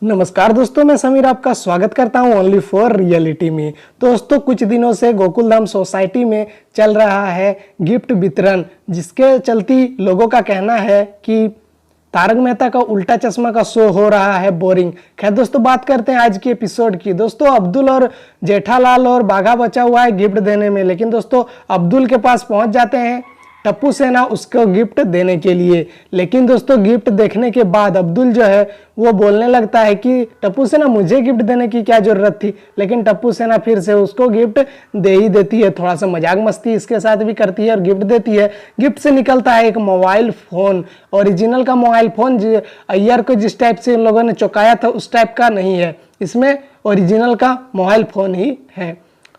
नमस्कार दोस्तों, मैं समीर आपका स्वागत करता हूं ओनली फॉर रियलिटी में। दोस्तों, कुछ दिनों से गोकुलधाम सोसाइटी में चल रहा है गिफ्ट वितरण, जिसके चलती लोगों का कहना है कि तारक मेहता का उल्टा चश्मा का शो हो रहा है बोरिंग। खैर दोस्तों, बात करते हैं आज के एपिसोड की। दोस्तों, अब्दुल और जेठालाल और बाघा बचा हुआ है गिफ्ट देने में, लेकिन दोस्तों अब्दुल के पास पहुंच जाते हैं टप्पू सेना उसको गिफ्ट देने के लिए। लेकिन दोस्तों, गिफ्ट देखने के बाद अब्दुल जो है वो बोलने लगता है कि टप्पू सेना मुझे गिफ्ट देने की क्या जरूरत थी। लेकिन टप्पू सेना फिर से उसको गिफ्ट दे ही देती है, थोड़ा सा मजाक मस्ती इसके साथ भी करती है और गिफ्ट देती है। गिफ्ट से निकलता है एक मोबाइल फोन, ओरिजिनल का मोबाइल फोन। अय्यर को जिस टाइप से इन लोगों ने चौंकाया था उस टाइप का नहीं है, इसमें ओरिजिनल का मोबाइल फोन ही है।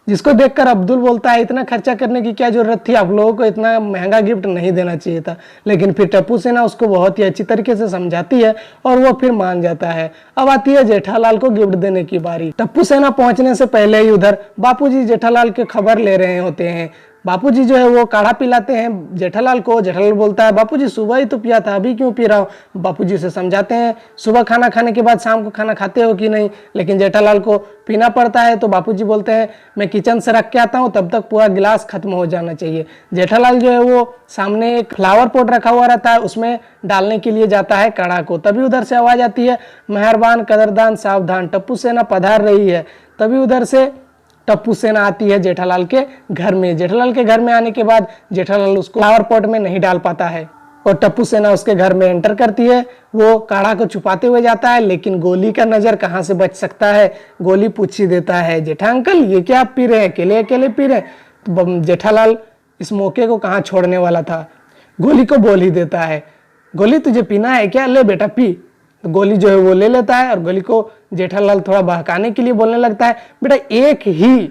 जिसको देखकर अब्दुल बोलता है इतना खर्चा करने की क्या जरूरत थी, आप लोगों को इतना महंगा गिफ्ट नहीं देना चाहिए था। लेकिन फिर टप्पू सेना उसको बहुत ही अच्छी तरीके से समझाती है और वो फिर मान जाता है। अब आती है जेठालाल को गिफ्ट देने की बारी। टप्पू सेना पहुंचने से पहले ही उधर बापूजी जेठालाल के खबर ले रहे होते हैं। बापूजी जो है वो काढ़ा पिलाते हैं जेठालाल को। जेठालाल बोलता है बापूजी सुबह ही तो पिया था, अभी क्यों पी रहा हूँ। बापूजी से समझाते हैं सुबह खाना खाने के बाद शाम को खाना खाते हो कि नहीं। लेकिन जेठालाल को पीना पड़ता है तो बापूजी बोलते हैं मैं किचन से रख के आता हूँ, तब तक पूरा गिलास खत्म हो जाना चाहिए। जेठालाल जो है वो सामने एक फ्लावर पॉट रखा हुआ रहता है, उसमें डालने के लिए जाता है काढ़ा को। तभी उधर से आवाज आती है मेहरबान कदरदान सावधान, टप्पू सेना पधार रही है। तभी उधर से टप्पू सेना आती है जेठालाल के घर में। जेठालाल के घर में आने के बाद जेठालाल उसको फ्लावर पॉट में नहीं डाल पाता है और टप्पू सेना उसके घर में एंटर करती है। वो काढ़ा को छुपाते हुए जाता है, लेकिन गोली का नजर कहां से बच सकता है। गोली पूछ ही देता है जेठा अंकल ये क्या आप पी रहे हैं, अकेले अकेले पी रहे हैं। तो जेठालाल इस मौके को कहाँ छोड़ने वाला था, गोली को बोल ही देता है गोली तुझे पीना है क्या, ले बेटा पी। तो गोली जो है वो ले लेता है और गोली को जेठालाल थोड़ा बहकाने के लिए बोलने लगता है बेटा एक ही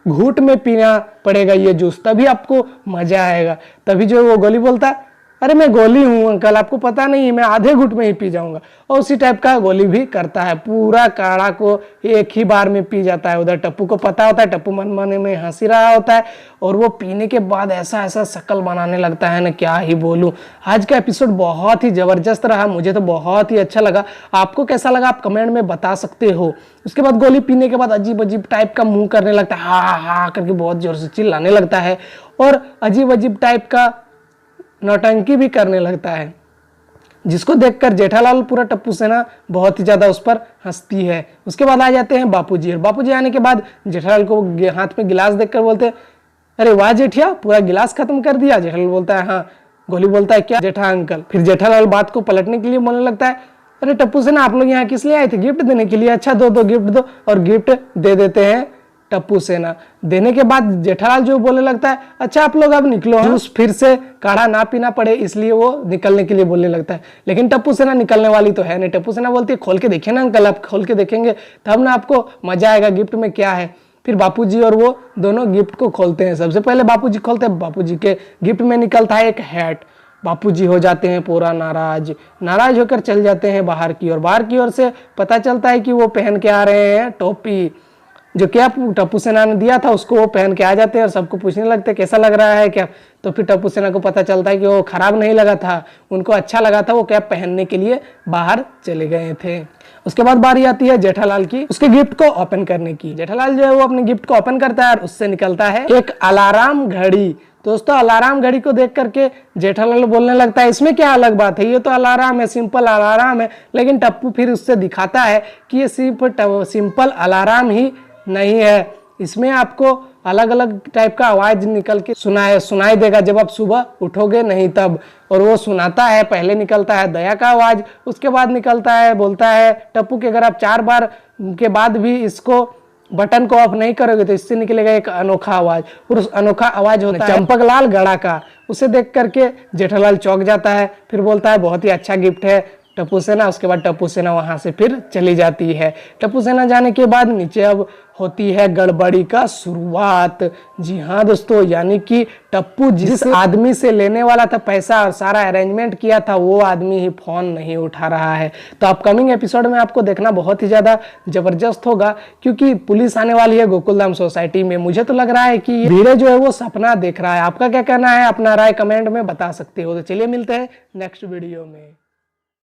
घूंट में पीना पड़ेगा ये जूस, तभी आपको मजा आएगा। तभी जो है वो गोली बोलता है अरे मैं गोली हूं अंकल, आपको पता नहीं मैं आधे घूंट में ही पी जाऊंगा। और उसी टाइप का गोली भी करता है, पूरा काढ़ा को एक ही बार में पी जाता है। उधर टप्पू को पता होता है, टप्पू मन मन में हंसी रहा होता है और वो पीने के बाद ऐसा ऐसा शक्ल बनाने लगता है ना, क्या ही बोलूं। आज का एपिसोड बहुत ही जबरदस्त रहा, मुझे तो बहुत ही अच्छा लगा। आपको कैसा लगा आप कमेंट में बता सकते हो। उसके बाद गोली पीने के बाद अजीब अजीब टाइप का मुंह करने लगता है, हा हा करके बहुत जोर से चिल्लाने लगता है और अजीब अजीब टाइप का नौटंकी भी करने लगता है, जिसको देखकर जेठालाल पूरा टप्पू सेना बहुत ही ज्यादा उस पर हंसती है। उसके बाद आ जाते हैं बापूजी, और बापूजी आने के बाद जेठालाल को हाथ में गिलास देखकर बोलते हैं अरे वाह जेठिया पूरा गिलास खत्म कर दिया। जेठालाल बोलता है हाँ। गोली बोलता है क्या जेठा अंकल। फिर जेठालाल बात को पलटने के लिए बोलने लगता है अरे टप्पू सेना आप लोग यहाँ किस लिए आए थे, गिफ्ट देने के लिए, अच्छा दो दो गिफ्ट दो। और गिफ्ट दे देते हैं टप्पू सेना। देने के बाद जेठालाल जो बोलने लगता है अच्छा आप लोग अब निकलो, जूस फिर से काढ़ा ना पीना पड़े इसलिए वो निकलने के लिए बोलने लगता है। लेकिन टप्पू सेना निकलने वाली तो है नहीं। टप्पू सेना बोलती है खोल के देखिए ना अंकल, आप खोल के देखेंगे तब ना आपको मजा आएगा गिफ्ट में क्या है। फिर बापूजी और वो दोनों गिफ्ट को खोलते हैं। सबसे पहले बापूजी खोलते हैं, बापूजी के गिफ्ट में निकलता है एक हैट। बापूजी हो जाते हैं पूरा नाराज होकर चल जाते हैं बाहर की ओर। बाहर की ओर से पता चलता है कि वो पहन के आ रहे हैं टोपी, जो क्या टप्पू सेना ने दिया था उसको वो पहन के आ जाते हैं और सबको पूछने लगते हैं कैसा लग रहा है क्या। तो फिर टप्पू सेना को पता चलता है कि वो खराब नहीं लगा था, उनको अच्छा लगा था, वो कैप पहनने के लिए बाहर चले गए थे। उसके बाद बारी आती है जेठालाल की उसके गिफ्ट को ओपन करने की। जेठालाल जो है वो अपने गिफ्ट को ओपन करता है और उससे निकलता है एक अलार्म घड़ी। दोस्तों, अलार्म घड़ी को देख करके जेठालाल बोलने लगता है इसमें क्या अलग बात है, ये तो अलार्म है, सिंपल अलार्म है। लेकिन टप्पू फिर उससे दिखाता है कि ये सिर्फ सिंपल अलार्म ही नहीं है, इसमें आपको अलग अलग टाइप का आवाज निकल के सुनाई देगा जब आप सुबह उठोगे नहीं तब। और वो सुनाता है, पहले निकलता है दया का आवाज, उसके बाद निकलता है बोलता है टप्पू के अगर आप 4 बार के बाद भी इसको बटन को ऑफ नहीं करोगे तो इससे निकलेगा एक अनोखा आवाज। और उस अनोखा आवाज होता है चंपकलाल गड़ा का। उसे देख करके जेठालाल चौंक जाता है, फिर बोलता है बहुत ही अच्छा गिफ्ट है टप्पू सेना। उसके बाद टप्पू सेना वहां से फिर चली जाती है। टप्पू सेना जाने के बाद नीचे अब होती है गड़बड़ी का शुरुआत। जी हाँ दोस्तों, यानी कि टप्पू जिस आदमी से लेने वाला था पैसा और सारा अरेंजमेंट किया था वो आदमी ही फोन नहीं उठा रहा है। तो अपकमिंग एपिसोड में आपको देखना बहुत ही ज्यादा जबरदस्त होगा, क्योंकि पुलिस आने वाली है गोकुलधाम सोसाइटी में। मुझे तो लग रहा है कि धीरे जो है वो सपना देख रहा है। आपका क्या कहना है, अपना राय कमेंट में बता सकते हो। तो चलिए मिलते हैं नेक्स्ट वीडियो में।